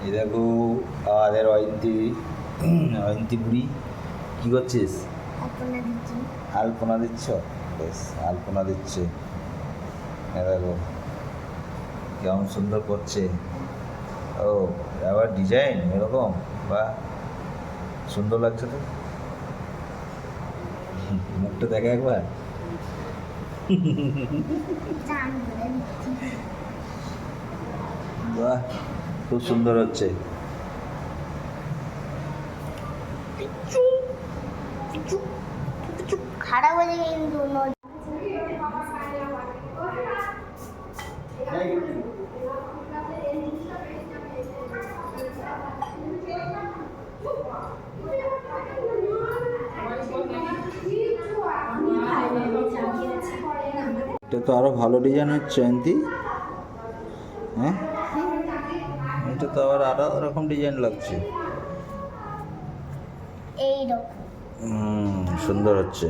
এই দেখো আমাদের অয়ন্তী বুড়ি কী করছিস? আলপনা দিচ্ছ? বেশ, আলপনা দিচ্ছে। দেখো কেমন সুন্দর করছে। ও আবার ডিজাইন এরকম, বা সুন্দর লাগছে তো। মুখটা দেখে একবার। বাহ, খুব সুন্দর হচ্ছে। খারাপ হয়ে যায় কিন্তু এটা তো আরো ভালো ডিজাইন হচ্ছে অয়ন্তী। হ্যাঁ, এটা তো আবার আরো রকম ডিজাইন লাগছে। সুন্দর হচ্ছে।